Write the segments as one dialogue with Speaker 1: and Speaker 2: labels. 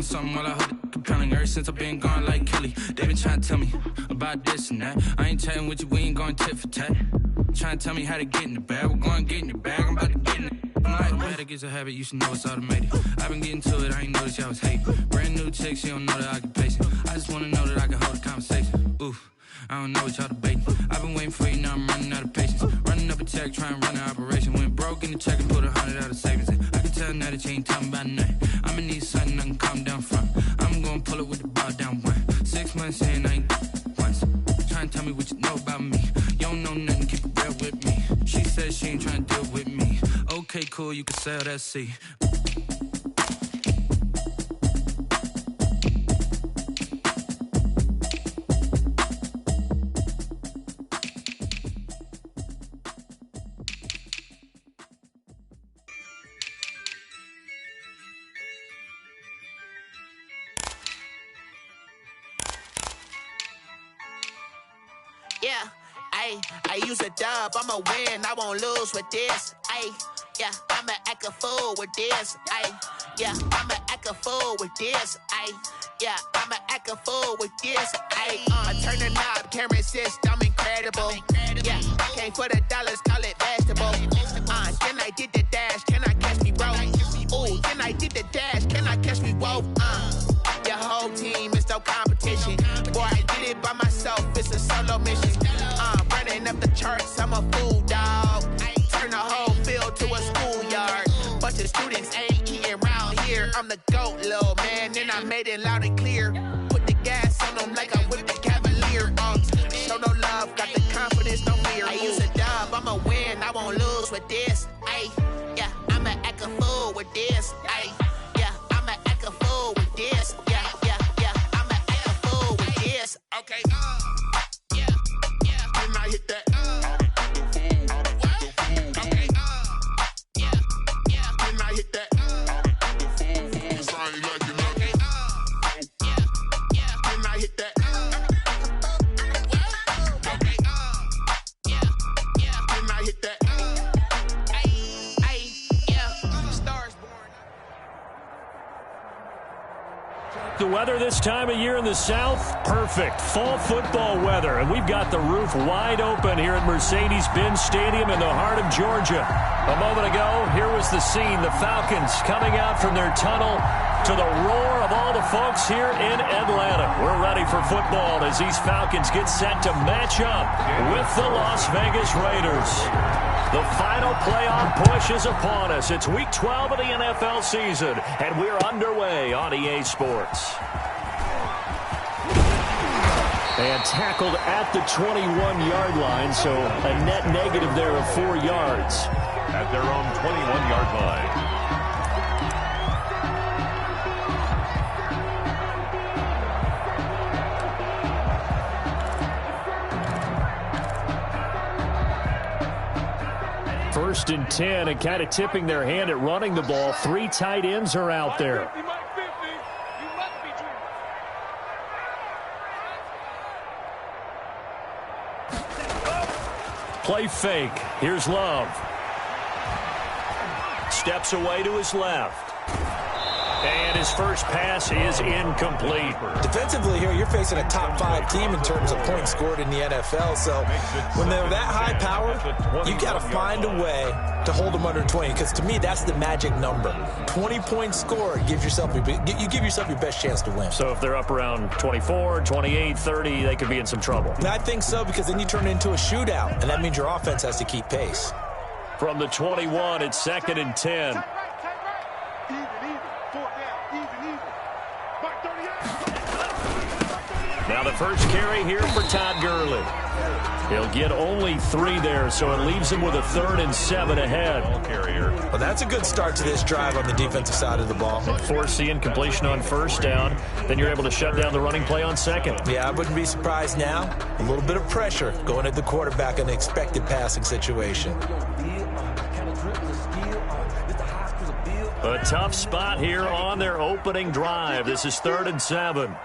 Speaker 1: on something while I hold it compelling. Ever since I've been gone like Kelly, they been trying to tell me about this and that. I ain't chatting with you, we ain't going tit for tat. Trying to tell me how to get in the bag. We're going to get in the bag, I'm about to get in it. I'm like, better it's a habit, you should know it's automated. I've been getting to it, I ain't noticed y'all was hating. Brand new chick, she don't know that I can pace it. I just wanna know that I can hold a conversation. Oof, I don't know what y'all debating. I've been waiting for you, now I'm running out of patience. Running up a check, trying to run an operation. Went broke in the check and put 100 out of savings in. I can tell now that you ain't talking about nothing. I'ma need something I can calm down from. I'm gonna pull it with the ball down one. 6 months in, I ain't once. Trying to tell me what you know about me. You don't know nothing, keep it real with me. She said she ain't trying to deal with me. Okay, cool, you can sell that seat.
Speaker 2: Yeah, I use a dub, I'ma win, I won't lose with this. Yeah, I'ma act a fool with this. Yeah, I'ma act a fool with this. Yeah, I'ma act a fool with this. I turn the knob, camera assist, I'm incredible. Yeah, came for the dollars, call it vegetable. Then I did the dash, can I catch me, bro? Ooh, then I did the dash, can I catch me, whoa? Your whole team is no competition. Boy, I did it by myself, it's a solo mission. Running up the charts, I'm a fool, dog. Turn the whole field to a schoolyard. Bunch of students ain't eating round here. I'm the GOAT, little man, and I made it loud and clear. Put the gas on them like I whipped the Cavalier. Show no love, got the confidence, no fear. I use a dub, I'ma win, I won't lose with this. Yeah, I'ma act a fool with this. Yeah, I'ma act a fool with this. Yeah, I'ma act a fool with this. Okay, yeah, can I hit that? Okay, yeah, can I hit that? Cause I ain't like it. Okay, yeah, can I hit that? Okay, yeah, can I hit that? Yeah, stars born.
Speaker 3: The weather this time of year in the South, perfect. Fall football weather, and we've got the roof wide open here at Mercedes-Benz Stadium in the heart of Georgia. A moment ago, here was the scene. The Falcons coming out from their tunnel to the roar of all the folks here in Atlanta. We're ready for football as these Falcons get set to match up with the Las Vegas Raiders. The final playoff push is upon us. It's Week 12 of the NFL season, and we're underway on EA Sports. And tackled at the 21-yard line, so a net negative there of 4 yards.
Speaker 4: At their own 21-yard line.
Speaker 3: First and 10, and kind of tipping their hand at running the ball. 3 tight ends are out there. Play fake. Here's Love. Steps away to his left. And his first pass is incomplete.
Speaker 5: Defensively here, you're facing a top 5 team in terms of points scored in the NFL. So when they're that high power, you got to find a way to hold them under 20. Because to me, that's the magic number. 20 points scored gives yourself you give yourself your best chance to win.
Speaker 3: So if they're up around 24, 28, 30, they could be in some trouble.
Speaker 5: And I think so, because then you turn it into a shootout, and that means your offense has to keep pace.
Speaker 3: From the 21, it's 2nd and 10. Now the first carry here for Todd Gurley. He'll get only 3 there, so it leaves him with a 3rd and 7 ahead.
Speaker 5: Well, that's a good start to this drive on the defensive side of the ball.
Speaker 3: Force the incompletion on first down, then you're able to shut down the running play on second.
Speaker 5: Yeah, I wouldn't be surprised now. A little bit of pressure going at the quarterback in an expected passing situation.
Speaker 3: A tough spot here on their opening drive. This is 3rd and 7.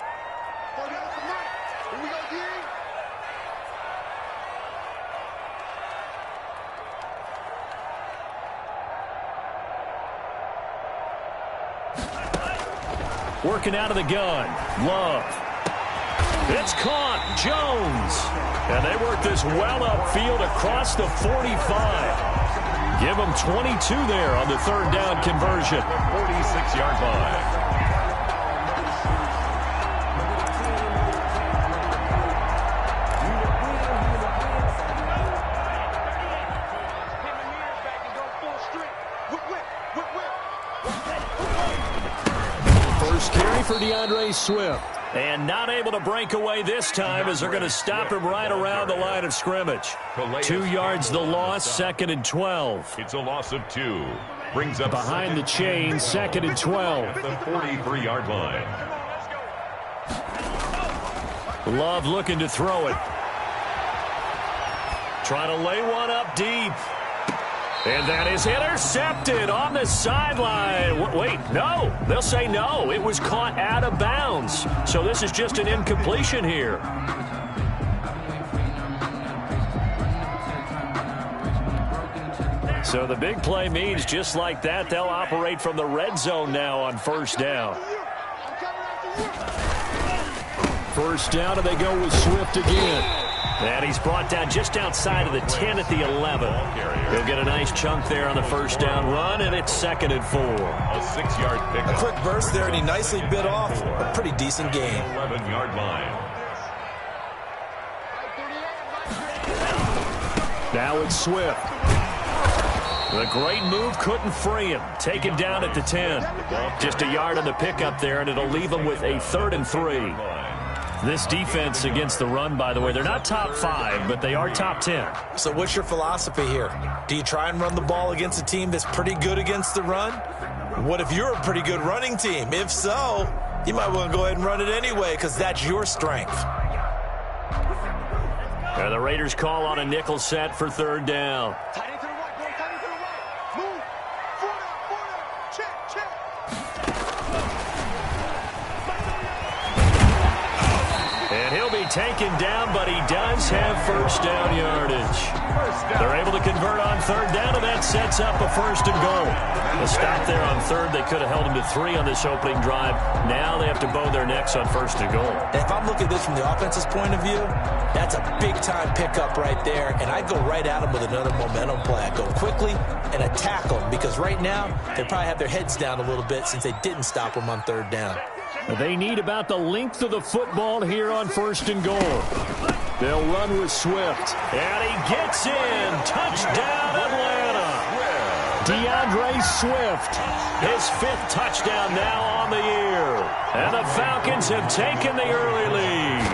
Speaker 3: Working out of the gun. Love. It's caught. Jones. And they work this well upfield across the 45. Give them 22 there on the third down conversion.
Speaker 4: 46-yard line.
Speaker 3: First carry for DeAndre Swift. And not able to break away this time as they're going to stop him right around the line of scrimmage. 2 yards the loss, 2nd and 12.
Speaker 4: It's a loss of 2. Brings up
Speaker 3: behind the chain, 2nd and 12.
Speaker 4: At the 43-yard line.
Speaker 3: Love looking to throw it. Trying to lay one up deep. And that is intercepted on the sideline. Wait, no. They'll say no. It was caught out of bounds. So this is just an incompletion here. So the big play means just like that, they'll operate from the red zone now on first down. First down, and they go with Swift again. And he's brought down just outside of the 10 at the 11. He'll get a nice chunk there on the first down run, and it's 2nd and 4.
Speaker 4: A 6-yard pickup.
Speaker 5: A quick burst there, and he nicely bit off a pretty decent gain.
Speaker 4: 11-yard line.
Speaker 3: Now it's Swift. The great move couldn't free him. Taken down at the 10. Just a yard on the pickup there, and it'll leave him with a 3rd and 3. This defense against the run, by the way, they're not top 5, but they are top 10.
Speaker 5: So what's your philosophy here? Do you try and run the ball against a team that's pretty good against the run? What if you're a pretty good running team? If so, you might want to go ahead and run it anyway because that's your strength.
Speaker 3: And the Raiders call on a nickel set for 3rd down. Taken down, but he does have first down yardage. They're able to convert on 3rd down, and that sets up a 1st and goal. A stop there on 3rd. They could have held him to 3 on this opening drive. Now they have to bow their necks on 1st and goal.
Speaker 5: If I'm looking at this from the offense's point of view, that's a big-time pickup right there, and I go right at him with another momentum play. I go quickly and attack them because right now they probably have their heads down a little bit since they didn't stop them on 3rd down.
Speaker 3: They need about the length of the football here on 1st and goal. They'll run with Swift. And he gets in. Touchdown, Atlanta. DeAndre Swift, his 5th touchdown now on the year. And the Falcons have taken the early lead.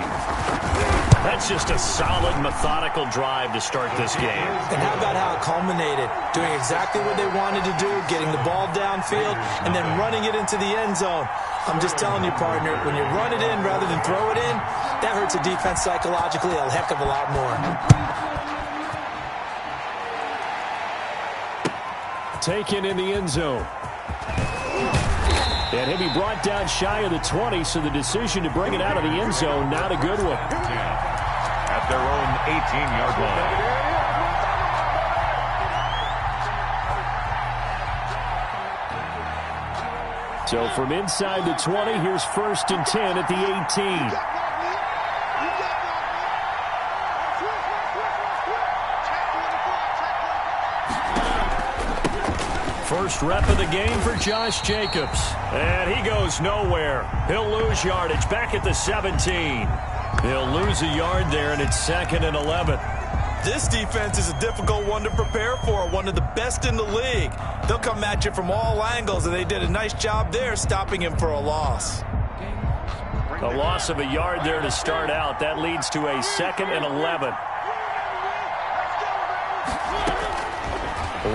Speaker 3: That's just a solid, methodical drive to start this game.
Speaker 5: And how about how it culminated? Doing exactly what they wanted to do, getting the ball downfield, and then running it into the end zone. I'm just telling you, partner, when you run it in rather than throw it in, that hurts a defense psychologically a heck of a lot more.
Speaker 3: Taken in the end zone. And he'll be brought down shy of the 20, so the decision to bring it out of the end zone, not a good one.
Speaker 4: At their own 18-yard line.
Speaker 3: So from inside the 20, here's 1st and 10 at the 18. First rep of the game for Josh Jacobs. And he goes nowhere. He'll lose yardage back at the 17. He'll lose a yard there, and it's 2nd and 11.
Speaker 5: This defense is a difficult one to prepare for, one of the best in the league. They'll come at you from all angles, and they did a nice job there stopping him for a loss.
Speaker 3: A loss of a yard there to start out. That leads to a 2nd and 11.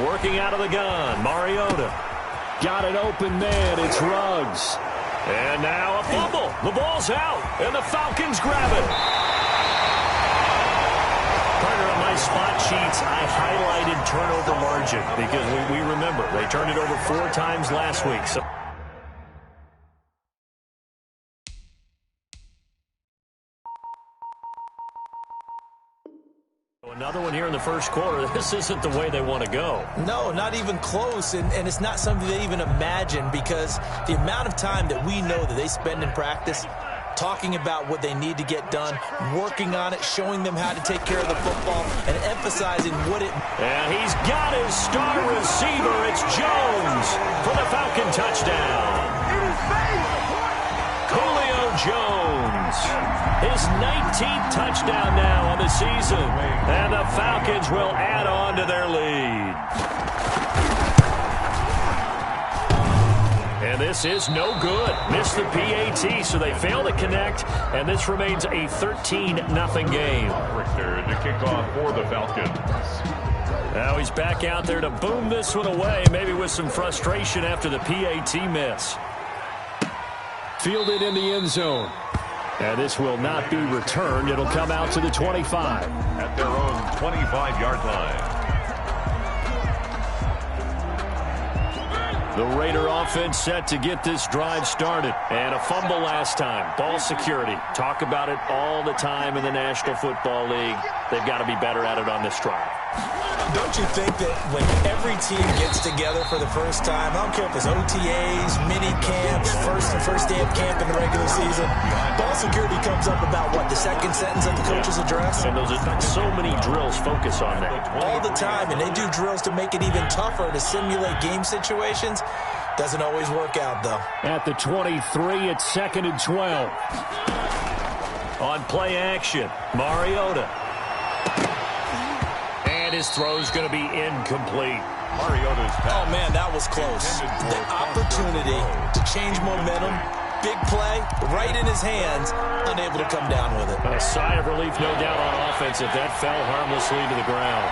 Speaker 3: Working out of the gun, Mariota. Got it open man, it's Ruggs. And now a fumble. The ball's out, and the Falcons grab it. Partner, on my spot sheets, I highlighted turnover margin because we remember they turned it over 4 times last week. So Another one here in the first quarter. This isn't the way they want to go.
Speaker 5: No, not even close, and it's not something they even imagine, because the amount of time that we know that they spend in practice talking about what they need to get done, working on it, showing them how to take care of the football, and emphasizing what it...
Speaker 3: And he's got his star receiver. It's Jones for the Falcon touchdown. Julio Jones, his 19th touchdown now on the season, and the Falcons will add on to their lead. And this is no good. Missed the PAT, so they fail to connect, and this remains a 13-0 game.
Speaker 4: Richter to kick off for the Falcons.
Speaker 3: Now he's back out there to boom this one away, maybe with some frustration after the PAT miss. Fielded in the end zone. And this will not be returned. It'll come out to the 25.
Speaker 4: At their own 25-yard line.
Speaker 3: The Raider offense set to get this drive started. And a fumble last time. Ball security. Talk about it all the time in the National Football League. They've got to be better at it on this drive.
Speaker 5: Don't you think that when every team gets together for the first time, I don't care if it's OTAs, mini camps, first day of camp in the regular season, ball security comes up about, what, the second sentence of the coach's address?
Speaker 3: And those are so many drills focus on that.
Speaker 5: All the time, and they do drills to make it even tougher to simulate game situations. Doesn't always work out, though.
Speaker 3: At the 23, it's 2nd and 12. On play action, Mariota. And his throw's going to be incomplete.
Speaker 4: Mariota's pass.
Speaker 5: Oh, man, that was close. The opportunity to change momentum, big play, right in his hands, unable to come down with it.
Speaker 3: A sigh of relief, no doubt, on offense if that fell harmlessly to the ground.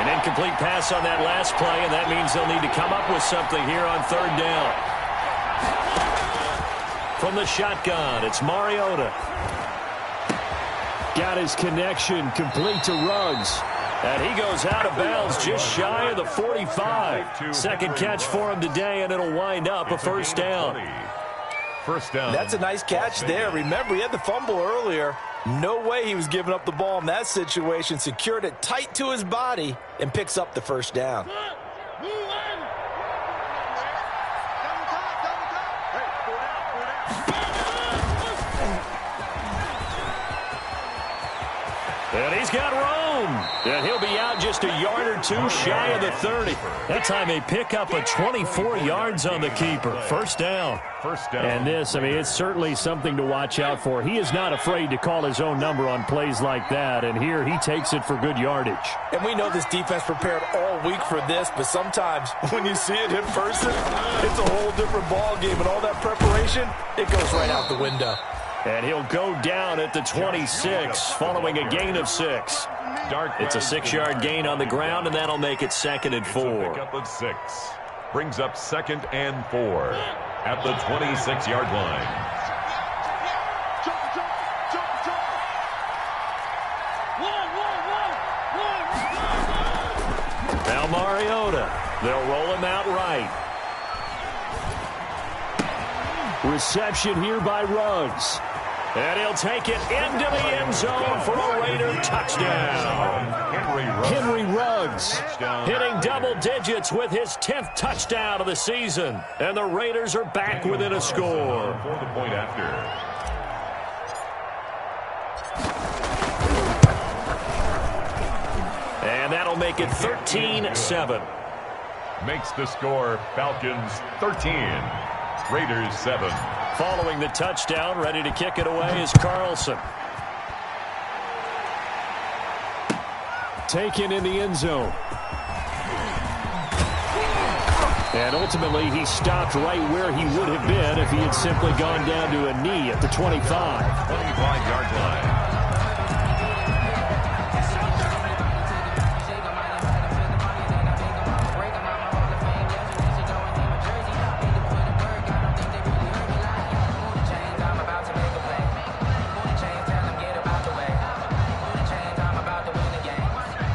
Speaker 3: An incomplete pass on that last play, and that means they'll need to come up with something here on 3rd down. From the shotgun, it's Mariota. Got his connection complete to Ruggs. And he goes out of bounds just shy of the 45. Second catch for him today, and it'll wind up a first down.
Speaker 4: First down.
Speaker 5: That's a nice catch there. Remember, he had the fumble earlier. No way he was giving up the ball in that situation. Secured it tight to his body and picks up the first down.
Speaker 3: And he's got room. And he'll be out just a yard or two shy of the 30. That time they pick up a 24 yards on the keeper. First down.
Speaker 4: First down.
Speaker 3: And this, I mean, it's certainly something to watch out for. He is not afraid to call his own number on plays like that. And here he takes it for good yardage.
Speaker 5: And we know this defense prepared all week for this, but sometimes when you see it in person, it's a whole different ball game. And all that preparation, it goes right out the window.
Speaker 3: And he'll go down at the 26 following a gain of 6. It's a 6-yard gain on the ground, and that'll make it 2nd and 4.
Speaker 4: Pick up at 6. Brings up 2nd and 4 at the 26-yard line.
Speaker 3: Now Mariota. They'll roll him out right. Reception here by Ruggs. And he'll take it into the end zone for a Raider touchdown. Henry Ruggs hitting double digits with his 10th touchdown of the season. And the Raiders are back within a score.
Speaker 4: For the point after.
Speaker 3: And that'll make it 13-7.
Speaker 4: Makes the score Falcons 13. Raiders 7.
Speaker 3: Following the touchdown, ready to kick it away is Carlson. Taken in the end zone. And ultimately, he stopped right where he would have been if he had simply gone down to a knee at the 25.
Speaker 4: 25-yard line.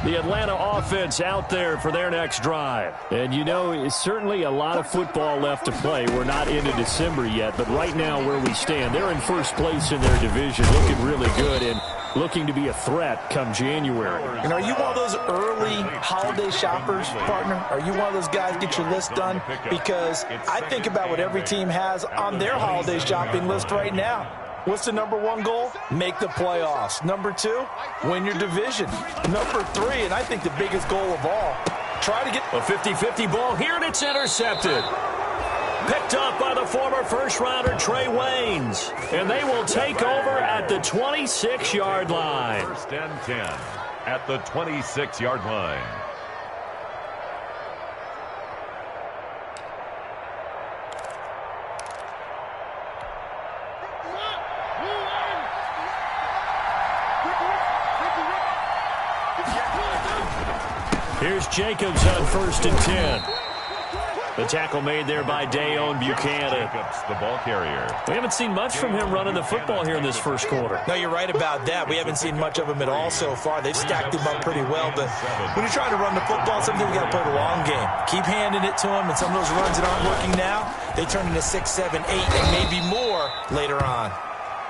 Speaker 3: The Atlanta offense out there for their next drive. And, you know, it's certainly a lot of football left to play. We're not into December yet, but right now where we stand, they're in first place in their division, looking really good. And looking to be a threat come January.
Speaker 5: And are you one of those early holiday shoppers, partner? Are you one of those guys get your list done? Because I think about what every team has on their holiday shopping list right now. What's the number one goal? Make the playoffs. Number two, win your division. Number three, and I think the biggest goal of all, try to get
Speaker 3: a 50-50 ball here, and it's intercepted. Picked up by the former first-rounder Trey Waynes. And they will take over at the 26-yard line.
Speaker 4: First and 10 at the 26-yard line.
Speaker 3: Here's Jacobs on 1st and 10. The tackle made there by Dayon Buchanan.
Speaker 4: Jacobs, the ball carrier.
Speaker 3: We haven't seen much from him running the football here in this first quarter.
Speaker 5: No, you're right about that. We haven't seen much of him at all so far. They've stacked him up pretty well, but when you're trying to run the football, sometimes you got to play the long game. Keep handing it to him, and some of those runs that aren't working now, they turn into 6, 7, 8, and maybe more later on.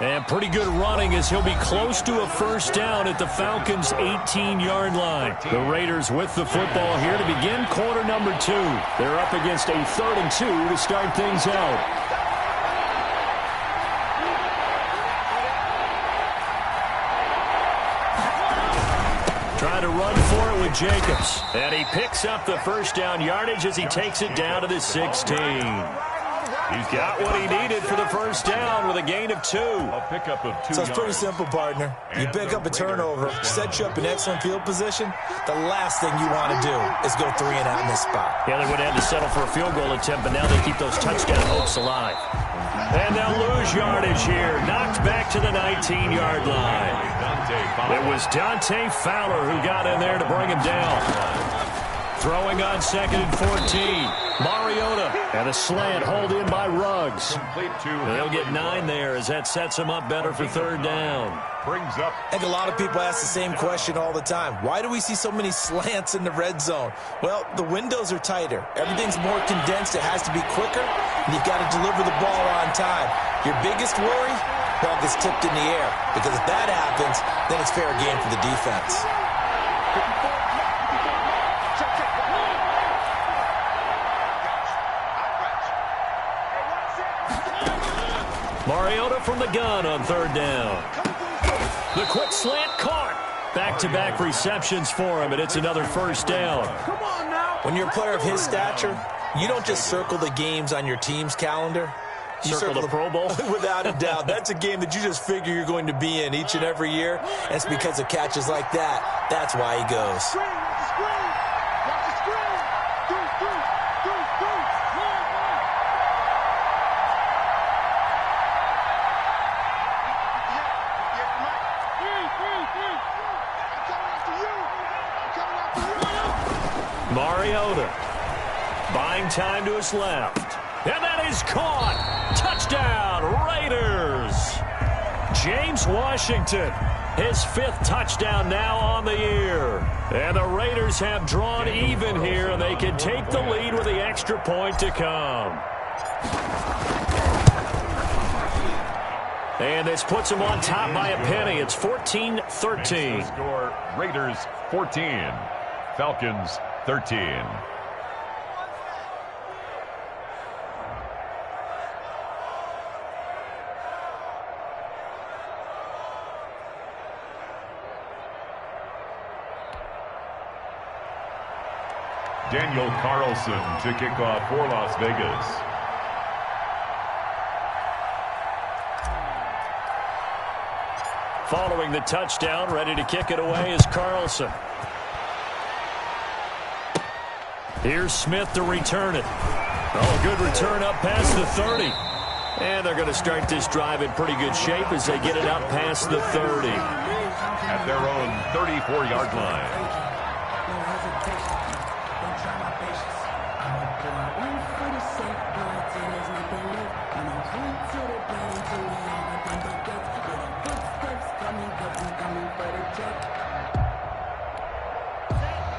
Speaker 3: And pretty good running as he'll be close to a first down at the Falcons' 18-yard line. The Raiders with the football here to begin quarter number 2. They're up against a 3rd and 2 to start things out. Trying to run for it with Jacobs. And he picks up the first down yardage as he takes it down to the 16. He's got what he needed for the first down with a gain of 2.
Speaker 4: A pickup of 2
Speaker 5: So it's pretty simple, partner. You pick up a turnover, set you up in excellent field position. The last thing you want to do is go 3 and out in this spot.
Speaker 3: Yeah, they would have had to settle for a field goal attempt, but now they keep those touchdown hopes alive. And they'll lose yardage here. Knocked back to the 19-yard line. It was Dante Fowler who got in there to bring him down. Throwing on 2nd and 14. Mariota and a slant hold in by Ruggs. They'll get 9 there as that sets them up better for 3rd down.
Speaker 4: Brings up.
Speaker 5: I think a lot of people ask the same question all the time. Why do we see so many slants in the red zone? Well, the windows are tighter. Everything's more condensed. It has to be quicker, and you've got to deliver the ball on time. Your biggest worry? Ball gets tipped in the air, because if that happens, then it's fair game for the defense.
Speaker 3: Mariota from the gun on 3rd down. The quick slant caught. Back-to-back receptions for him, and it's another first down.
Speaker 5: When you're a player of his stature, you don't just circle the games on your team's calendar. You
Speaker 3: circle the Pro Bowl?
Speaker 5: Without a doubt. That's a game that you just figure you're going to be in each and every year. And it's because of catches like that. That's why he goes.
Speaker 3: Mariota buying time to his left. And that is caught. Touchdown, Raiders. James Washington, his 5th touchdown now on the year. And the Raiders have drawn even here, and they can take the lead with the extra point to come. And this puts them on top by a penny. It's 14-13.
Speaker 4: Score, Raiders 14, Falcons 13. Daniel Carlson to kick off for Las Vegas.
Speaker 3: Following the touchdown, ready to kick it away is Carlson. Here's Smith to return it. Oh, good return up past the 30. And they're going to start this drive in pretty good shape as they get it out past the 30.
Speaker 4: At their own 34-yard line.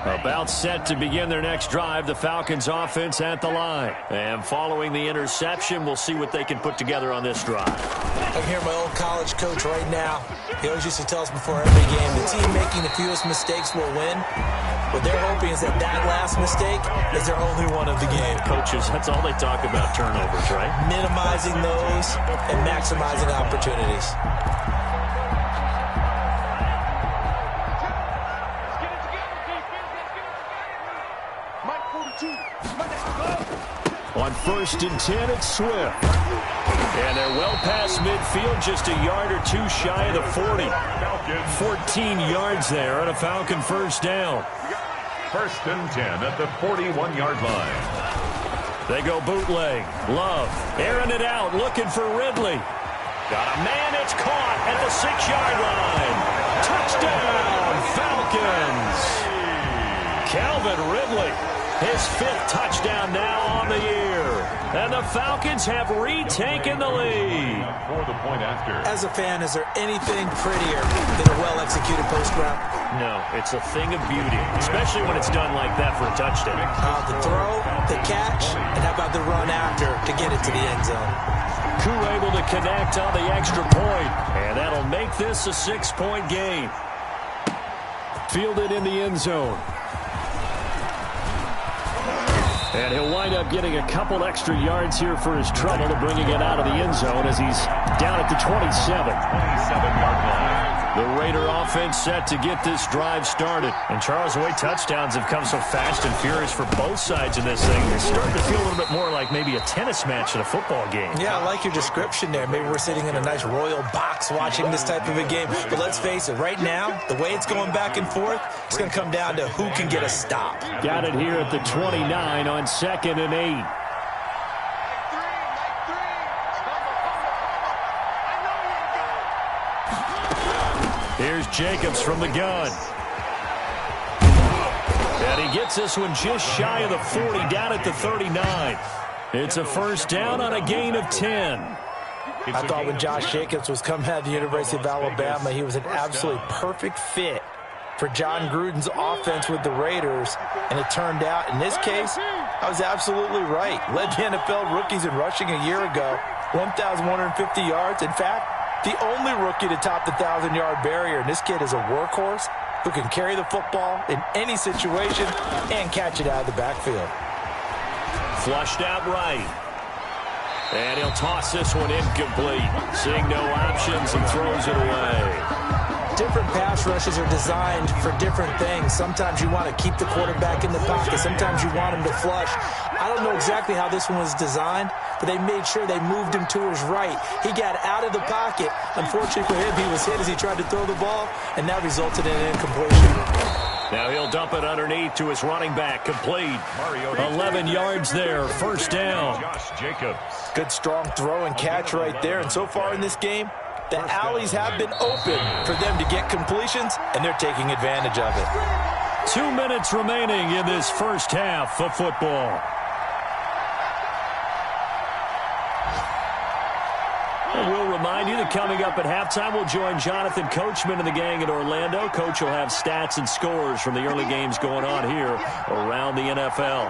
Speaker 3: About set to begin their next drive, the Falcons offense at the line. And following the interception, we'll see what they can put together on this drive.
Speaker 5: I can hear my old college coach right now. He always used to tell us before every game, the team making the fewest mistakes will win. What they're hoping is that last mistake is their only one of the game.
Speaker 3: Coaches, that's all they talk about, turnovers, right?
Speaker 5: Minimizing those and maximizing opportunities.
Speaker 3: On 1st and 10, it's Swift. And they're well past midfield, just a yard or two shy of the 40. 14 yards there on a Falcon first down.
Speaker 4: 1st and 10 at the 41-yard line.
Speaker 3: They go bootleg. Love airing it out, looking for Ridley. Got a man, it's caught at the 6-yard line. Touchdown, Falcons. Calvin Ridley, his 5th touchdown now on the year. And the Falcons have retaken the lead.
Speaker 4: For the point after.
Speaker 5: As a fan, is there anything prettier than a well-executed post route?
Speaker 3: No, it's a thing of beauty, especially when it's done like that for a touchdown.
Speaker 5: The throw, the catch, and how about the run after to get it to the end zone?
Speaker 3: Koo able to connect on the extra point, and that'll make this a 6-point game. Fielded in the end zone. And he'll wind up getting a couple extra yards here for his trouble to bringing it out of the end zone as he's down at the 27.
Speaker 4: 27-yard line.
Speaker 3: The Raider offense set to get this drive started. And Charles, the way touchdowns have come so fast and furious for both sides in this thing, it's starting to feel a little bit more like maybe a tennis match in a football game.
Speaker 5: Yeah, I like your description there. Maybe we're sitting in a nice royal box watching this type of a game. But let's face it, right now, the way it's going back and forth, it's going to come down to who can get a stop. Got it here at the 29 on 2nd and 8. Here's Jacobs from the gun. And he gets this one just shy of the 40, down at the 39. It's a first down on a gain of 10. I thought when Josh Jacobs was coming out of the University of Alabama, he was an absolutely perfect fit for John Gruden's offense with the Raiders. And it turned out, in this case, I was absolutely right. Led the NFL rookies in rushing a year ago, 1,150 yards. In fact, the only rookie to top the 1,000-yard barrier. And this kid is a workhorse who can carry the football in any situation and catch it out of the backfield. Flushed out right. And he'll toss this one incomplete. Seeing no options and throws it away. Different pass rushes are designed for different things. Sometimes you want to keep the quarterback in the pocket. Sometimes you want him to flush. I don't know exactly how this one was designed, but they made sure they moved him to his right. He got out of the pocket. Unfortunately for him, he was hit as he tried to throw the ball, and that resulted in an incompletion. Now he'll dump it underneath to his running back. Complete. 11 yards there. First down.
Speaker 4: Josh Jacobs.
Speaker 5: Good strong throw and catch right there. And so far in this game, the alleys have been open for them to get completions, and they're taking advantage of it.
Speaker 3: 2 minutes remaining in this first half of football. And we'll remind you that coming up at halftime, we'll join Jonathan Coachman and the gang in Orlando. Coach will have stats and scores from the early games going on here around the NFL.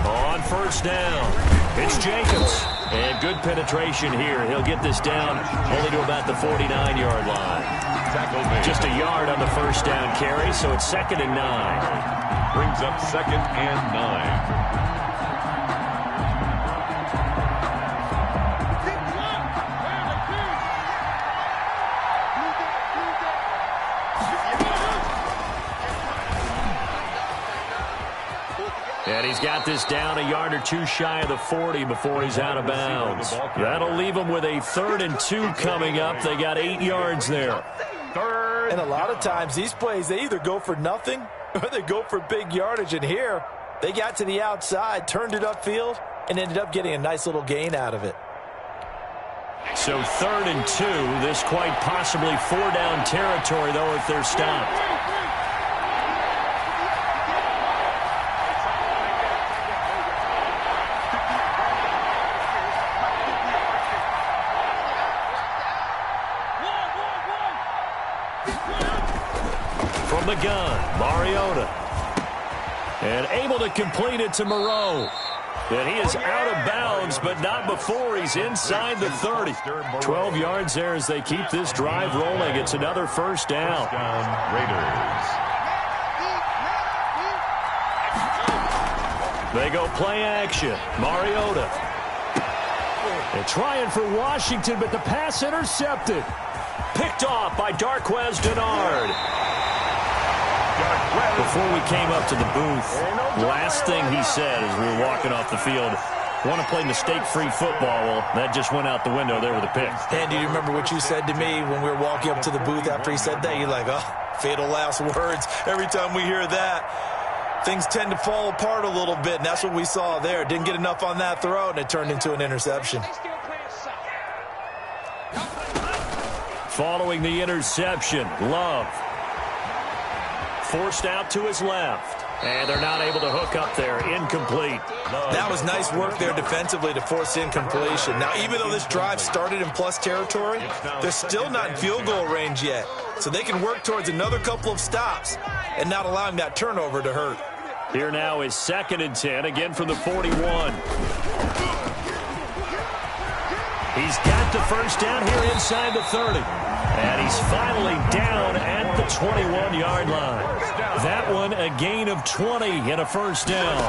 Speaker 3: On first down, it's Jacobs. And good penetration here. He'll get this down only to about the 49-yard line. Just a yard on the first down carry, so it's 2nd and 9.
Speaker 4: Brings up 2nd and 9.
Speaker 3: And he's got this down a yard or two shy of the 40 before he's out of bounds. That'll leave him with a 3rd and 2 coming up. They got 8 yards there.
Speaker 5: And a lot of times these plays, they either go for nothing or they go for big yardage. And here, they got to the outside, turned it upfield, and ended up getting a nice little gain out of it.
Speaker 3: So 3rd and 2. This quite possibly 4-down territory, though, if they're stopped. From the gun, Mariota. And able to complete it to Moreau. And he is out of bounds, but not before he's inside the 30. 12 yards there as they keep this drive rolling. It's another first down.
Speaker 4: Raiders.
Speaker 3: They go play action. Mariota. They're trying for Washington, but the pass intercepted. Picked off by Darquez Denard. Before we came up to the booth, last thing he said as we were walking off the field, want to play mistake-free football. Well, that just went out the window there with a pick.
Speaker 5: And do you remember what you said to me when we were walking up to the booth after he said that? You're like, oh, fatal last words. Every time we hear that, things tend to fall apart a little bit, and that's what we saw there. Didn't get enough on that throw, and it turned into an interception.
Speaker 3: Following the interception, Love. Forced out to his left. And they're not able to hook up there. Incomplete.
Speaker 5: That was nice work there defensively to force incompletion. Now, even though this drive started in plus territory, they're still not in field goal range yet. So they can work towards another couple of stops and not allowing that turnover to hurt.
Speaker 3: Here now is 2nd and 10, again from the 41. He's got the first down here inside the 30. And he's finally down at the 21-yard line. That one a gain of 20 and a first down.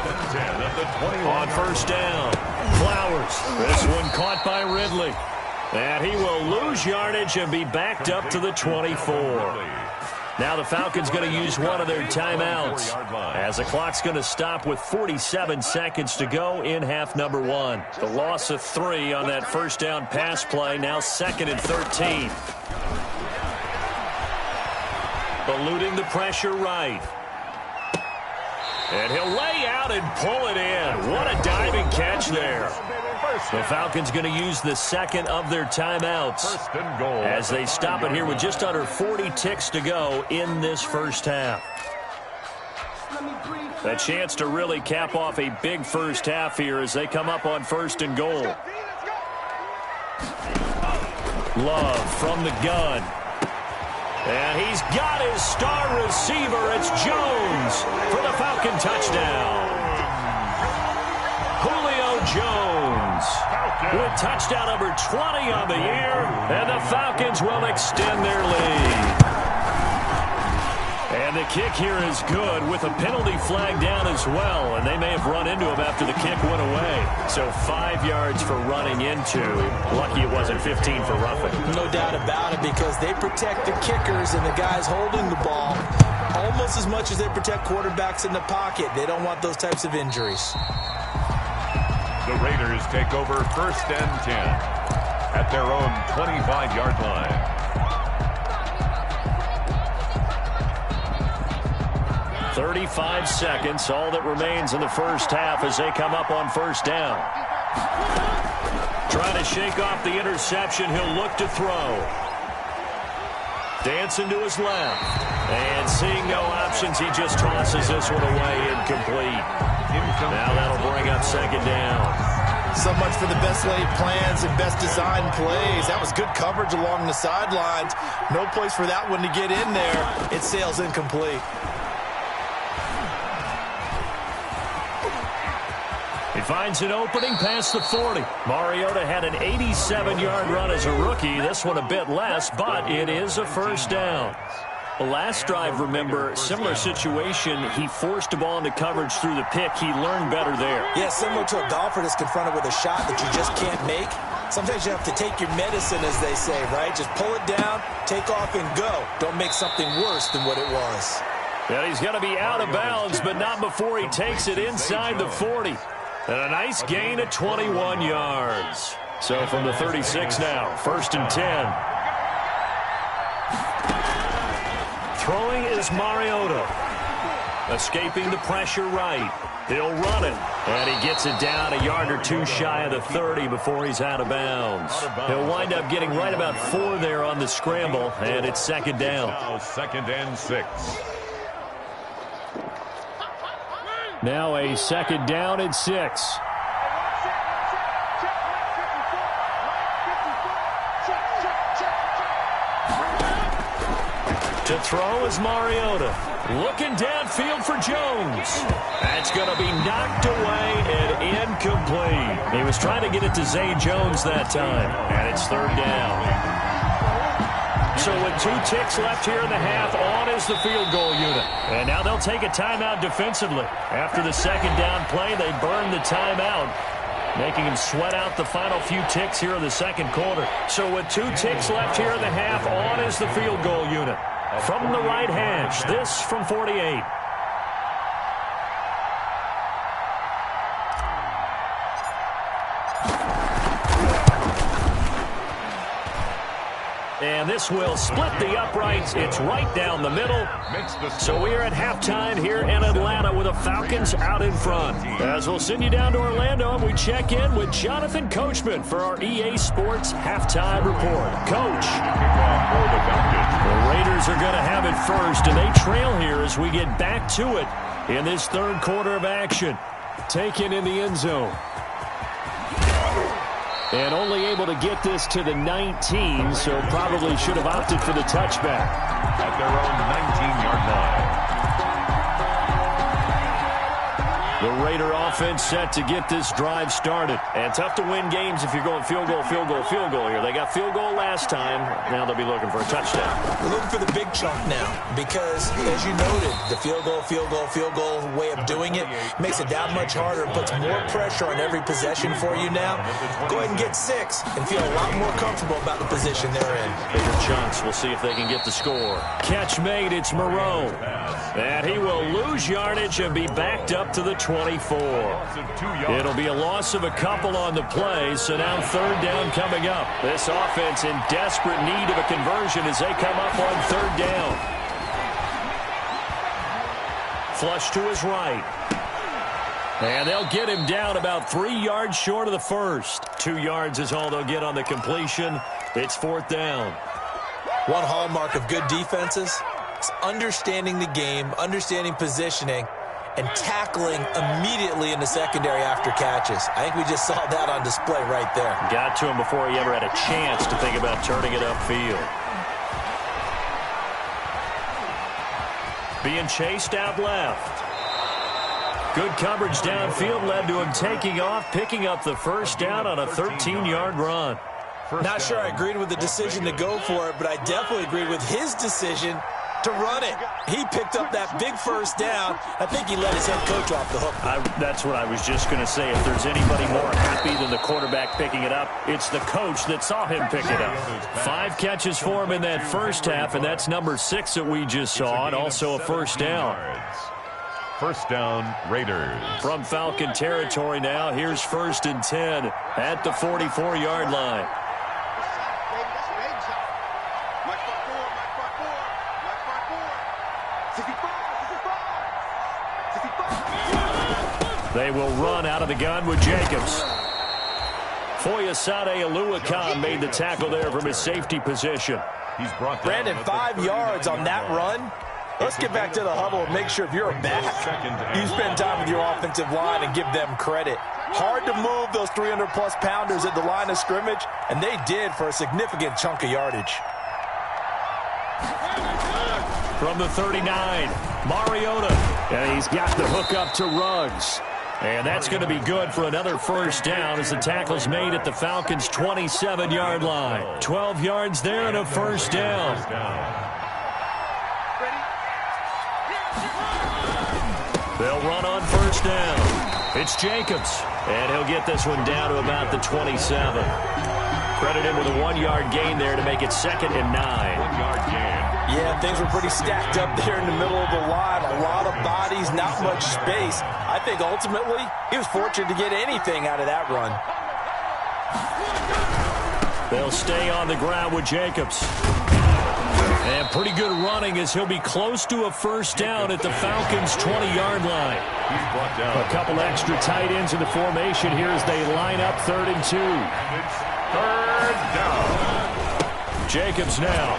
Speaker 3: On first down, Flowers. This one caught by Ridley. And he will lose yardage and be backed up to the 24. Now the Falcons going to use one of their timeouts as the clock's going to stop with 47 seconds to go in half number 1. The loss of 3 on that first down pass play, now 2nd and 13. Eluding the pressure right. And he'll lay out and pull it in. What a diving catch there. The Falcons going to use the second of their timeouts as they stop it here with just under 40 ticks to go in this first half. A chance to really cap off a big first half here as they come up on 1st and goal. Love from the gun. And he's got his star receiver. It's Jones for the Falcon touchdown. Julio Jones with touchdown number 20 on the year, and the Falcons will extend their lead. And the kick here is good with a penalty flag down as well, and they may have run into him after the kick went away. So 5 yards for running into. Lucky it wasn't 15 for roughing.
Speaker 5: No doubt about it, because they protect the kickers and the guys holding the ball almost as much as they protect quarterbacks in the pocket. They don't want those types of injuries.
Speaker 4: The Raiders take over 1st and 10 at their own 25-yard line.
Speaker 3: 35 seconds, all that remains in the first half as they come up on 1st down. Trying to shake off the interception, he'll look to throw. Dancing to his left. And seeing no options, he just tosses this one away, incomplete. Now that'll bring up 2nd down.
Speaker 5: So much for the best laid plans and best designed plays. That was good coverage along the sidelines. No place for that one to get in there. It sails incomplete.
Speaker 3: He finds an opening past the 40. Mariota had an 87-yard run as a rookie. This one a bit less, but it is a first down. The last drive, remember, similar situation. He forced a ball into coverage through the pick. He learned better there.
Speaker 5: Yeah, similar to a golfer that's confronted with a shot that you just can't make. Sometimes you have to take your medicine, as they say, right? Just pull it down, take off, and go. Don't make something worse than what it was.
Speaker 3: And he's going to be out of bounds, but not before he takes it inside the 40. And a nice gain of 21 yards. So from the 36 now, 1st and 10. Throwing is Mariota. Escaping the pressure right. He'll run it. And he gets it down a yard or 2 shy of the 30 before he's out of bounds. He'll wind up getting right about 4 there on the scramble. And it's 2nd down.
Speaker 4: Now 2nd and 6.
Speaker 3: Now a 2nd down and 6. To throw is Mariota. Looking downfield for Jones. That's going to be knocked away and incomplete. He was trying to get it to Zay Jones that time, and it's third down. So with 2 ticks left here in the half, on is the field goal unit. And now they'll take a timeout defensively. After the second down play, they burn the timeout, making him sweat out the final few ticks here in the second quarter. So with 2 ticks left here in the half, on is the field goal unit. From the right hash, this from 48. And this will split the uprights. It's right down the middle. So we are at halftime here in Atlanta with the Falcons out in front. As we'll send you down to Orlando, and we check in with Jonathan Coachman for our EA Sports Halftime Report. Coach. The Raiders are going to have it first, and they trail here as we get back to it in this third quarter of action. Taken in the end zone. And only able to get this to the 19, so probably should have opted for the touchback.
Speaker 4: At their own 19-yard line.
Speaker 3: The Raider offense set to get this drive started. And tough to win games if you're going field goal, field goal, field goal here. They got field goal last time. Now they'll be looking for a touchdown.
Speaker 5: We're looking for the big chunk now because, as you noted, the field goal way of doing it makes it that much harder and puts more pressure on every possession for you now. Go ahead and get 6 and feel a lot more comfortable about the position they're in.
Speaker 3: Bigger chunks. We'll see if they can get the score. Catch made. It's Moreau. And he will lose yardage and be backed up to the 24. It'll be a loss of a couple on the play, so now third down coming up. This offense in desperate need of a conversion as they come up on third down. Flush to his right. And they'll get him down about 3 yards short of the first. 2 yards is all they'll get on the completion. It's fourth down.
Speaker 5: One hallmark of good defenses is understanding the game, understanding positioning, and tackling immediately in the secondary after catches. I think we just saw that on display right there.
Speaker 3: Got to him before he ever had a chance to think about turning it upfield. Being chased out left. Good coverage downfield led to him taking off, picking up the first down on a 13-yard run.
Speaker 5: Not sure I agreed with the decision to go for it, but I definitely agreed with his decision to run it. He picked up that big first down. I think he let his head coach off the hook.
Speaker 3: That's what I was just going to say. If there's anybody more happy than the quarterback picking it up, it's the coach that saw him pick it up. 5 catches for him in that first half, and that's number 6 that we just saw, and also a first down.
Speaker 4: First down, Raiders.
Speaker 3: From Falcon territory now, here's 1st and 10 at the 44-yard line. They will run out of the gun with Jacobs. Foyesade Oluwakan made the tackle there from his safety position.
Speaker 4: He's brought
Speaker 5: Brandon, 5 yards on that run. Let's get back to the huddle and make sure if you're a back, you spend time with your offensive line and give them credit. Hard to move those 300-plus pounders at the line of scrimmage, and they did for a significant chunk of yardage.
Speaker 3: From the 39, Mariota. And he's got the hook up to Ruggs. And that's going to be good for another first down as the tackle's made at the Falcons' 27-yard line. 12 yards there and a first down. They'll run on first down. It's Jacobs. And he'll get this one down to about the 27. Credit him with a 1-yard gain there to make it 2nd and 9.
Speaker 4: 1-yard gain.
Speaker 5: Yeah, things were pretty stacked up there in the middle of the line. A lot of bodies, not much space. I think ultimately he was fortunate to get anything out of that run.
Speaker 3: They'll stay on the ground with Jacobs. And pretty good running as he'll be close to a first down at the Falcons' 20-yard line. A couple extra tight ends in the formation here as they line up 3rd and 2.
Speaker 4: Third down.
Speaker 3: Jacobs now.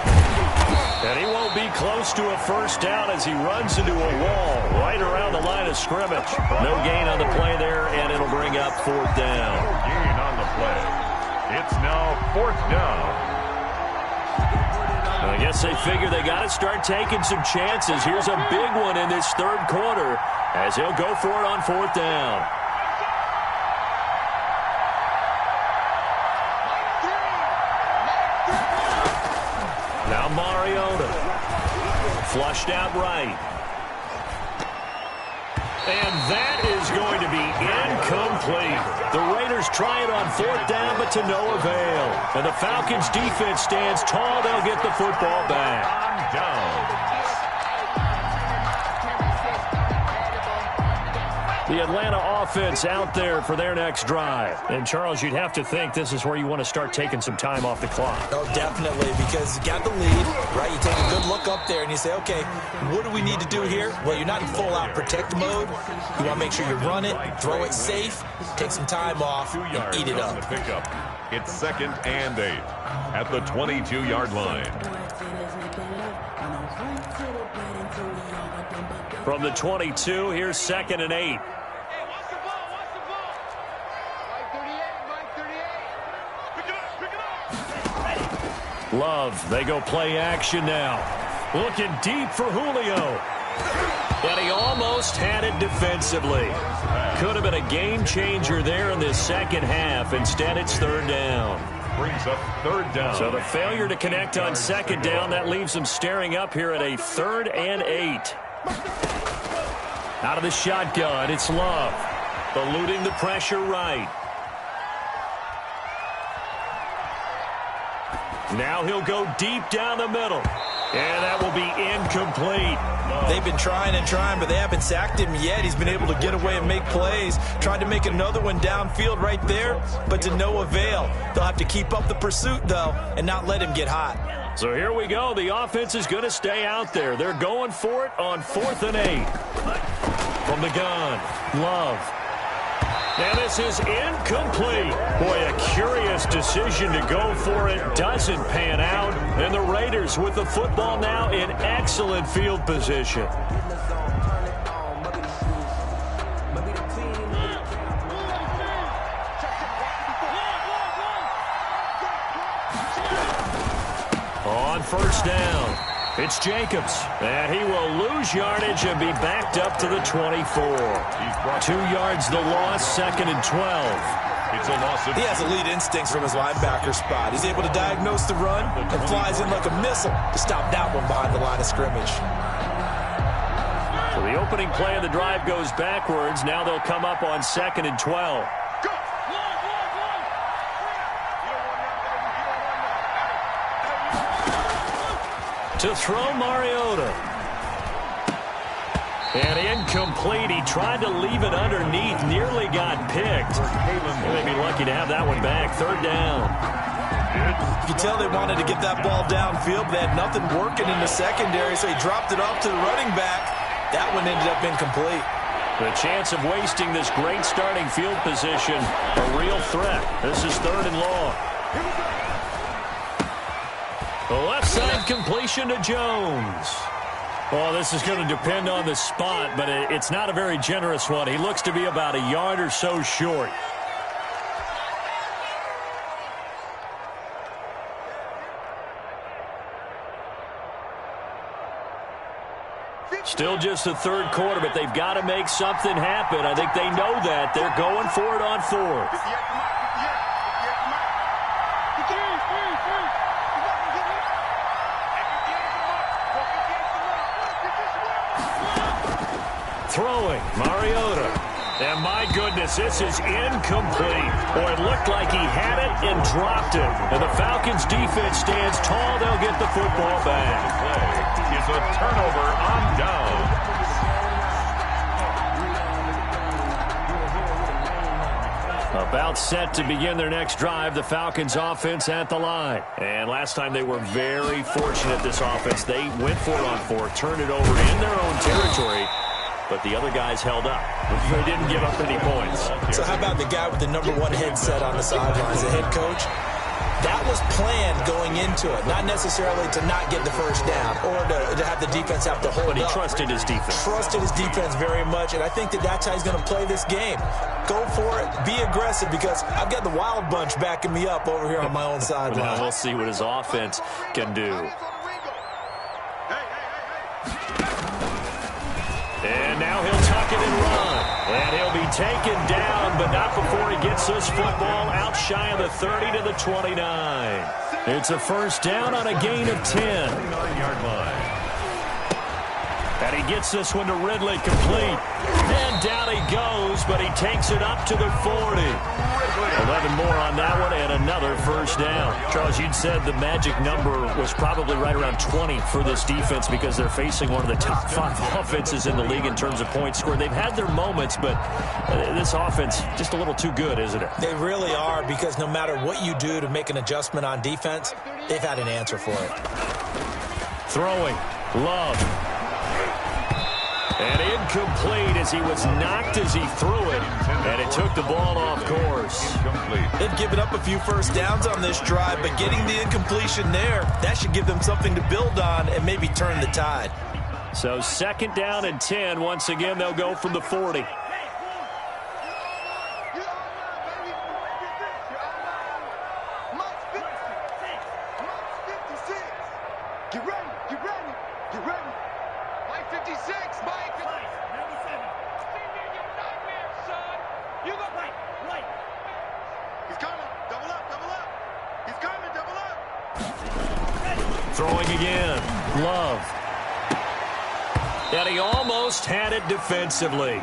Speaker 3: And he won't be close to a first down as he runs into a wall right around the line of scrimmage. No gain on the play there, and it'll bring up 4th down.
Speaker 4: No gain on the play. It's now 4th down.
Speaker 3: I guess they figure they got to start taking some chances. Here's a big one in this third quarter as he'll go for it on fourth down. Now Mariota. Flushed out right. And that is going to be incomplete. The Raiders try it on fourth down, but to no avail. And the Falcons' defense stands tall. They'll get the football back. The Atlanta offense out there for their next drive. And, Charles, you'd have to think this is where you want to start taking some time off the clock.
Speaker 5: Oh, definitely, because you got the lead, right? You take a good look up there and you say, okay, what do we need to do here? Well, you're not in full-out protect mode. You want to make sure you run it, throw it safe, take some time off, and eat it up.
Speaker 4: It's 2nd and 8 at the 22-yard line.
Speaker 3: From the 22, here's 2nd and 8. Love, they go play action now. Looking deep for Julio. And he almost had it defensively. Could have been a game changer there in this second half. Instead, it's third down.
Speaker 4: Brings up third down.
Speaker 3: So the failure to connect on second down, that leaves them staring up here at a 3rd and 8. Out of the shotgun, it's Love. Eluding the pressure right. Now he'll go deep down the middle. And that will be incomplete.
Speaker 5: They've been trying and trying, but they haven't sacked him yet. He's been able to get away and make plays. Tried to make another one downfield right there, but to no avail. They'll have to keep up the pursuit, though, and not let him get hot.
Speaker 3: So here we go. The offense is going to stay out there. They're going for it on 4th and 8. From the gun, Love. And this is incomplete. Boy, a curious decision to go for it. Doesn't pan out. And the Raiders with the football now in excellent field position. On first down, it's Jacobs. And he will lose yardage and be backed up to the 24. 2 yards the loss, 2nd and 12.
Speaker 4: It's a loss of...
Speaker 5: He has elite instincts from his linebacker spot. He's able to diagnose the run and flies in like a missile to stop that one behind the line of scrimmage.
Speaker 3: So the opening play of the drive goes backwards. Now they'll come up on 2nd and 12. To throw Mariota. And incomplete. He tried to leave it underneath. Nearly got picked. They may be lucky to have that one back. 3rd down.
Speaker 5: You can tell they wanted to get that ball downfield, but they had nothing working in the secondary, so he dropped it off to the running back. That one ended up incomplete.
Speaker 3: The chance of wasting this great starting field position, a real threat. This is 3rd and long. The left side completion to Jones. Well, this is going to depend on the spot, but it's not a very generous one. He looks to be about a yard or so short. Still just the third quarter, but they've got to make something happen. I think they know that. They're going for it on 4th. Throwing, Mariota. And my goodness, this is incomplete. Boy, it looked like he had it and dropped it. And the Falcons' defense stands tall. They'll get the football back.
Speaker 4: Play is a turnover on down.
Speaker 3: About set to begin their next drive, the Falcons offense at the line. And last time they were very fortunate, this offense. They went for it on 4th, turned it over in their own territory. But the other guys held up. They didn't give up any points.
Speaker 5: So how about the guy with the #1 headset on the sidelines, the head coach? That was planned going into it, not necessarily to not get the first down or to have the defense have to hold up.
Speaker 3: But he trusted his defense.
Speaker 5: Trusted his defense very much, and I think that's how he's going to play this game. Go for it, be aggressive, because I've got the Wild Bunch backing me up over here on my own sideline.
Speaker 3: Well, we'll see what his offense can do. And now he'll tuck it and run. And he'll be taken down, but not before he gets this football out shy of the 30 to the 29. It's a first down on a gain of 10.
Speaker 4: 29-yard line.
Speaker 3: And he gets this one to Ridley, complete. And down he goes, but he takes it up to the 40. 11 more on that one, and another first down. Charles, you'd said the magic number was probably right around 20 for this defense because they're facing one of the top 5 offenses in the league in terms of points scored. They've had their moments, but this offense just a little too good, isn't it?
Speaker 5: They really are, because no matter what you do to make an adjustment on defense, they've had an answer for it.
Speaker 3: Throwing, Love. And incomplete as he was knocked as he threw it, and it took the ball off course.
Speaker 5: They've given up a few first downs on this drive, but getting the incompletion there, that should give them something to build on and maybe turn the tide.
Speaker 3: So second down and 10. Once again, they'll go from the 40. Throwing again. Love. And he almost had it defensively.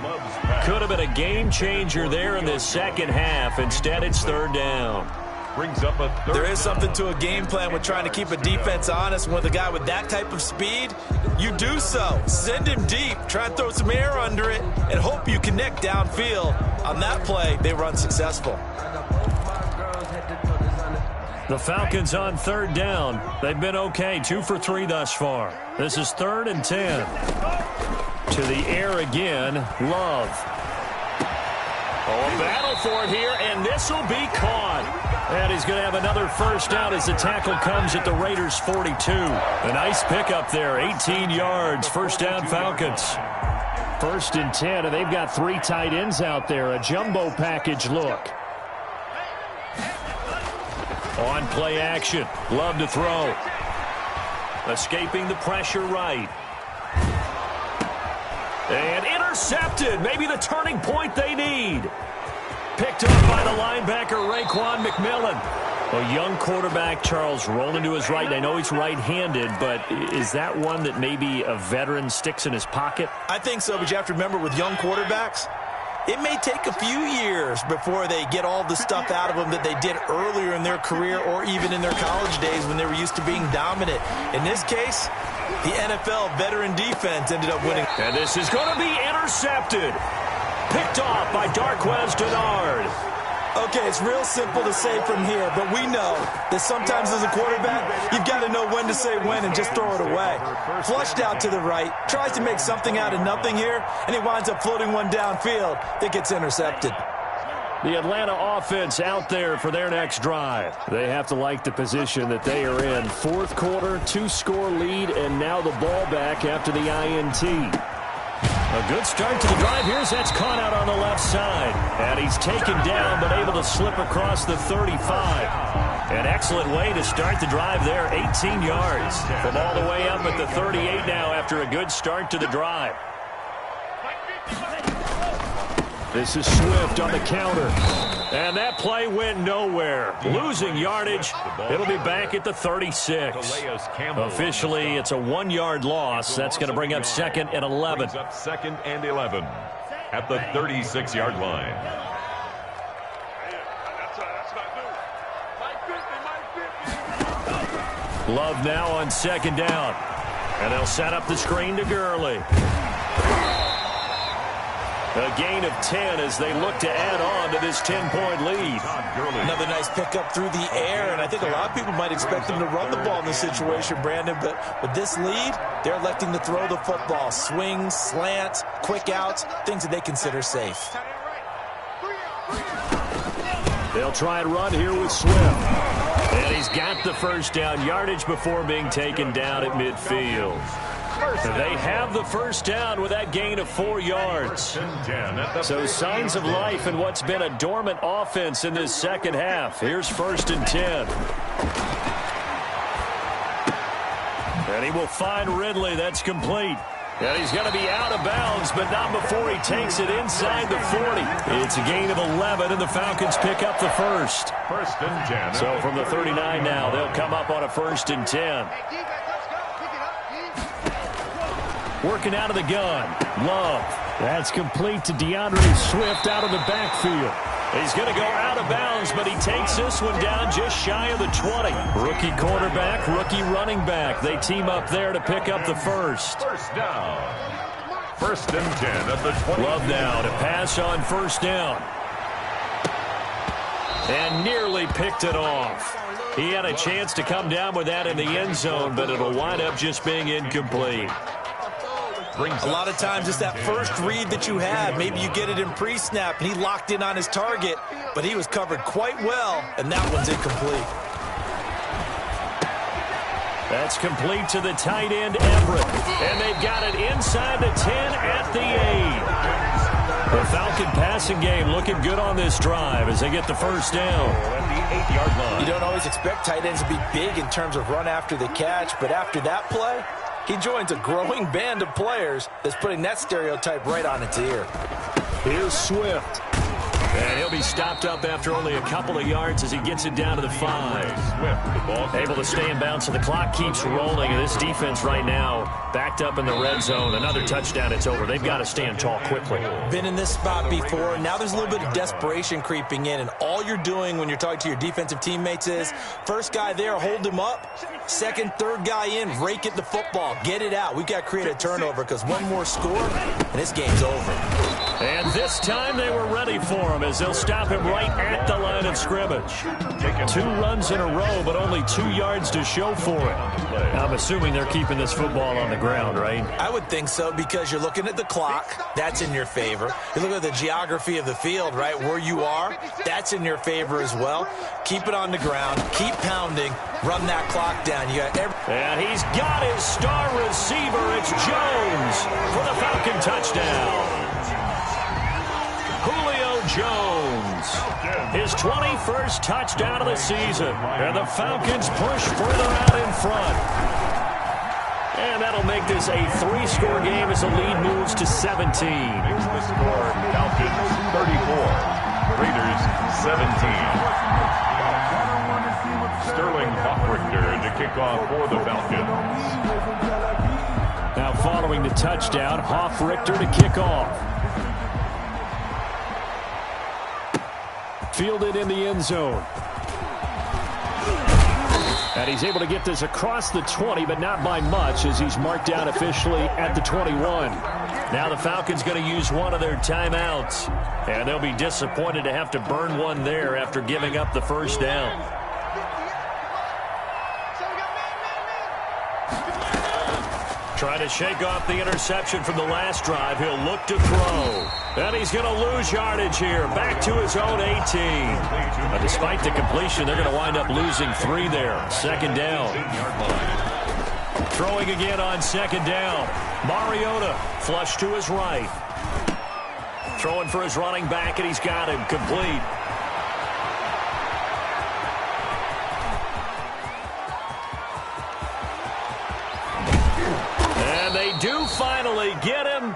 Speaker 3: Could have been a game changer there in the second half. Instead, it's third down.
Speaker 4: Brings up a third.
Speaker 5: There is something to a game plan with trying to keep a defense honest. With a guy with that type of speed, you do so. Send him deep. Try and throw some air under it and hope you connect downfield. On that play, they were unsuccessful.
Speaker 3: The Falcons on third down. They've been okay, 2 for 3 thus far. This is third and 10. To the air again, Love. Oh, a battle for it here, and this will be caught. And he's going to have another first down as the tackle comes at the Raiders' 42. A nice pickup there, 18 yards, first down Falcons. First and 10, and they've got 3 tight ends out there, a jumbo package look. On play action. Love to throw. Escaping the pressure right. And intercepted. Maybe the turning point they need. Picked up by the linebacker, Raekwon McMillan. A young quarterback, Charles, rolling to his right. I know he's right-handed, but is that one that maybe a veteran sticks in his pocket?
Speaker 5: I think so, but you have to remember with young quarterbacks, it may take a few years before they get all the stuff out of them that they did earlier in their career or even in their college days when they were used to being dominant. In this case, the NFL veteran defense ended up winning.
Speaker 3: And this is going to be intercepted. Picked off by Darqueze Dennard.
Speaker 5: Okay, it's real simple to say from here, but we know that sometimes as a quarterback, you've got to know when to say when and just throw it away. Flushed out to the right, tries to make something out of nothing here, and he winds up floating one downfield that gets intercepted.
Speaker 3: The Atlanta offense out there for their next drive. They have to like the position that they are in. Fourth quarter, 2-score lead, and now the ball back after the INT. A good start to the drive. Here's that's caught out on the left side. And he's taken down but able to slip across the 35. An excellent way to start the drive there. 18 yards from all the way up at the 38 now after a good start to the drive. This is Swift on the counter. And that play went nowhere. Losing yardage. It'll be back at the 36. Officially, it's a 1-yard loss. That's going to bring up second and 11.
Speaker 4: Brings up second and 11 at the 36-yard line.
Speaker 3: Love now on second down. And they'll set up the screen to Gurley. A gain of 10 as they look to add on to this 10-point lead.
Speaker 5: Another nice pickup through the air, and I think a lot of people might expect them to run the ball in this situation, Brandon, but with this lead, they're electing to throw the football. Swings, slants, quick outs, things that they consider safe.
Speaker 3: They'll try and run here with Swift. And he's got the first down yardage before being taken down at midfield. They have the first down with that gain of 4 yards. So signs of life in what's been a dormant offense in this second half. Here's first and 10. And he will find Ridley. That's complete. And he's going to be out of bounds, but not before he takes it inside the 40. It's a gain of 11, and the Falcons pick up the first.
Speaker 4: First and 10.
Speaker 3: So from the 39 now, they'll come up on a 1st and 10. Working out of the gun. Love. That's complete to DeAndre Swift out of the backfield. He's going to go out of bounds, but he takes this one down just shy of the 20. Rookie quarterback, rookie running back. They team up there to pick up the first.
Speaker 4: First down. First and 10 at the 20.
Speaker 3: Love now to pass on first down. And nearly picked it off. He had a chance to come down with that in the end zone, but it'll wind up just being incomplete.
Speaker 5: A lot of times it's that first read that you have. Maybe you get it in pre-snap, and he locked in on his target, but he was covered quite well, and that one's incomplete.
Speaker 3: That's complete to the tight end, Everett. And they've got it inside the 10 at the 8. The Falcon passing game looking good on this drive as they get the first down.
Speaker 4: At the 8-yard line.
Speaker 5: You don't always expect tight ends to be big in terms of run after the catch, but after that play, he joins a growing band of players that's putting that stereotype right on its ear.
Speaker 3: Here's Swift. And he'll be stopped up after only a couple of yards as he gets it down to the 5. Able to stay in bounds, so the clock keeps rolling. And this defense right now backed up in the red zone. Another touchdown, it's over. They've got to stand tall quickly.
Speaker 5: Been in this spot before. Now there's a little bit of desperation creeping in. And all you're doing when you're talking to your defensive teammates is, first guy there, hold him up. Second, third guy in, rake at the football. Get it out. We've got to create a turnover because one more score, and this game's over.
Speaker 3: And this time they were ready for him as they'll stop him right at the line of scrimmage. 2 runs in a row, but only 2 yards to show for it. I'm assuming they're keeping this football on the ground, right?
Speaker 5: I would think so because you're looking at the clock. That's in your favor. You look at the geography of the field, right, where you are. That's in your favor as well. Keep it on the ground. Keep pounding. Run that clock down. You got
Speaker 3: and he's got his star receiver. It's Jones for the Falcon touchdown. Julio Jones, his 21st touchdown of the season, and the Falcons push further out in front. And that'll make this a 3-score game as the lead moves to 17.
Speaker 4: Makes the score Falcons 34, Raiders 17. Sterling Hoffrichter to kick off for the Falcons.
Speaker 3: Now following the touchdown, Hoffrichter to kick off. Fielded in the end zone. And he's able to get this across the 20, but not by much as he's marked down officially at the 21. Now the Falcons going to use one of their timeouts. And they'll be disappointed to have to burn one there after giving up the first down. Trying to shake off the interception from the last drive. He'll look to throw. And he's going to lose yardage here. Back to his own 18. Despite the completion, they're going to wind up losing 3 there. Second down. Throwing again on second down. Mariota flush to his right. Throwing for his running back, and he's got him complete. They do finally get him,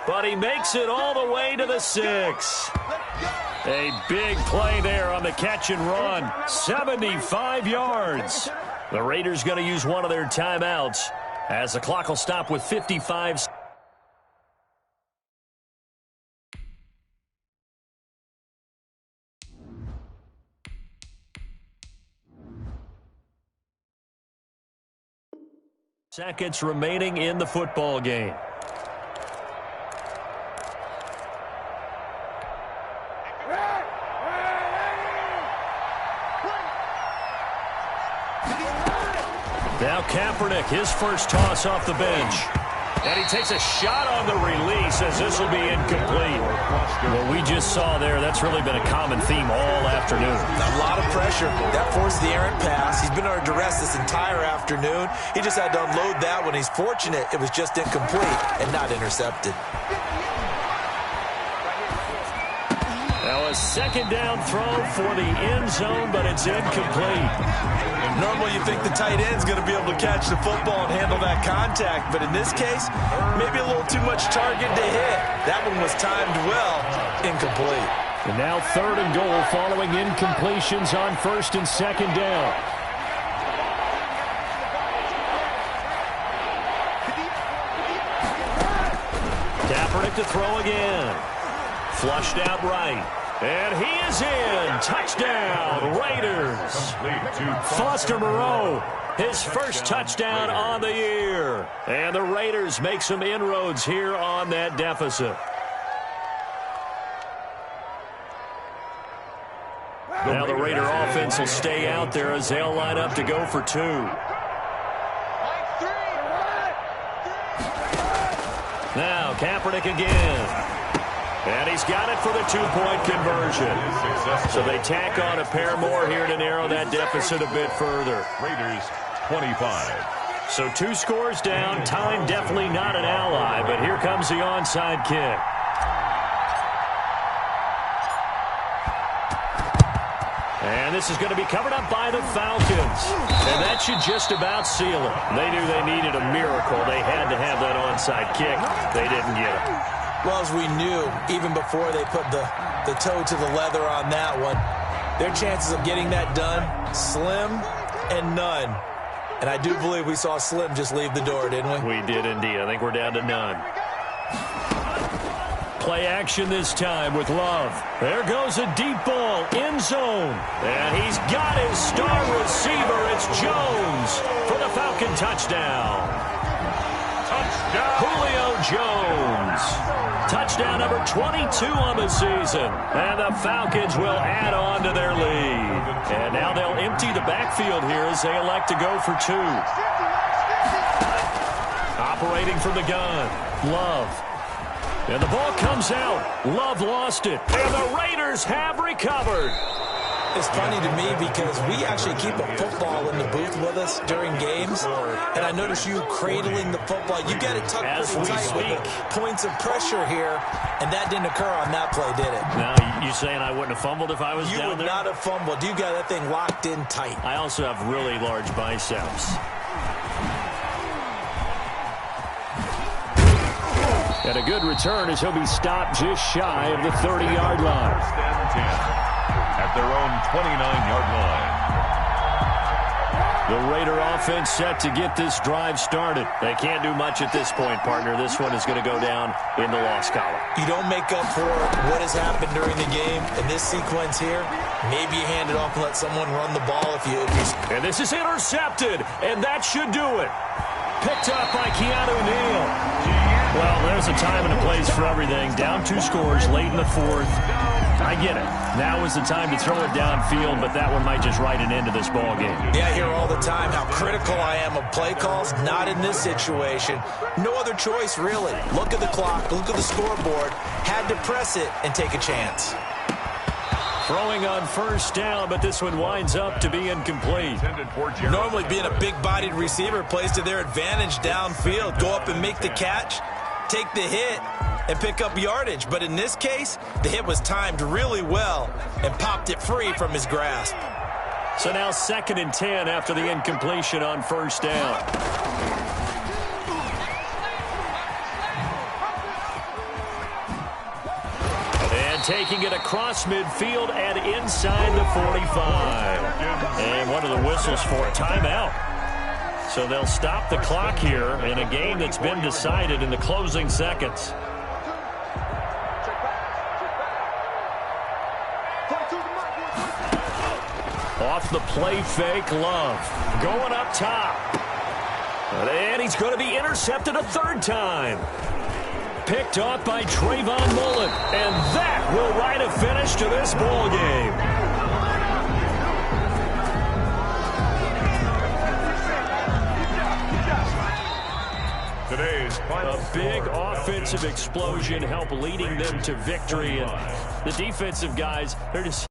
Speaker 3: but he makes it all the way to the 6. A big play there on the catch and run. 75 yards. The Raiders going to use one of their timeouts as the clock will stop with 55. Seconds remaining in the football game. Now Kaepernick, his first toss off the bench. And he takes a shot on the release as this will be incomplete. What we just saw there, that's really been a common theme all afternoon.
Speaker 5: A lot of pressure. That forced the errant pass. He's been under duress this entire afternoon. He just had to unload that one. He's fortunate it was just incomplete and not intercepted.
Speaker 3: Now a a second down throw for the end zone, but it's incomplete.
Speaker 5: Normally you think the tight end's going to be able to catch the football and handle that contact, but in this case, maybe a little too much target to hit. That one was timed well, incomplete.
Speaker 3: And now 3rd and goal following incompletions on 1st and 2nd down. Kaepernick to throw again. Flushed out right. And he is in. Touchdown, Raiders. Foster Moreau, his first touchdown on the year. And the Raiders make some inroads here on that deficit. Now the Raider offense will stay out there as they'll line up to go for 2. Now Kaepernick again. And he's got it for the 2-point conversion. So they tack on a pair more here to narrow that deficit a bit further.
Speaker 4: Raiders 25.
Speaker 3: So 2 scores down. Time definitely not an ally, but here comes the onside kick. And this is going to be covered up by the Falcons. And that should just about seal it. They knew they needed a miracle. They had to have that onside kick. They didn't get it.
Speaker 5: Well, as we knew, even before they put the toe to the leather on that one, their chances of getting that done, slim and none. And I do believe we saw Slim just leave the door, didn't we?
Speaker 3: We did indeed. I think we're down to none. Play action this time with Love. There goes a deep ball, end zone. And he's got his star receiver. It's Jones for the Falcon touchdown. Touchdown. Julio Jones. Touchdown number 22 on the season. And the Falcons will add on to their lead. And now they'll empty the backfield here as they elect to go for 2. Operating from the gun, Love. And the ball comes out. Love lost it. And the Raiders have recovered.
Speaker 5: It's funny to me because we actually keep a football in the booth with us during games. And I notice you cradling the football. You got it tucked pretty tight with the points of pressure here. And that didn't occur on that play, did it?
Speaker 3: Now, you saying I wouldn't have fumbled if I was down there?
Speaker 5: You would not have fumbled. You got that thing locked in tight.
Speaker 3: I also have really large biceps. And a good return as he'll be stopped just shy of the 30-yard line.
Speaker 4: 1st and 10 at their own 29-yard line.
Speaker 3: The Raider offense set to get this drive started. They can't do much at this point, partner. This one is going to go down in the loss column.
Speaker 5: You don't make up for what has happened during the game. In this sequence here, maybe you hand it off and let someone run the ball if you...
Speaker 3: And this is intercepted, and that should do it. Picked up by Keanu Neal. Well, there's a time and a place for everything. Down 2 scores late in the 4th. I get it. Now is the time to throw it downfield, but that one might just write an end to this ball game.
Speaker 5: Yeah, I hear all the time how critical I am of play calls. Not in this situation. No other choice, really. Look at the clock. Look at the scoreboard. Had to press it and take a chance.
Speaker 3: Throwing on 1st down, but this one winds up to be incomplete.
Speaker 5: Normally being a big-bodied receiver plays to their advantage downfield. Go up and make the catch, take the hit, and pick up yardage. But in this case, the hit was timed really well and popped it free from his grasp.
Speaker 3: So now 2nd and 10 after the incompletion on 1st down. Taking it across midfield and inside the 45. And one of the whistles for a timeout. So they'll stop the clock here in a game that's been decided in the closing seconds. Off the play fake, Love. Going up top. And he's going to be intercepted a 3rd time. Picked off by Trayvon Mullen. And that will write a finish to this ball game.
Speaker 4: Today's final
Speaker 3: a big offensive explosion helped leading them to victory. And the defensive guys, they're just...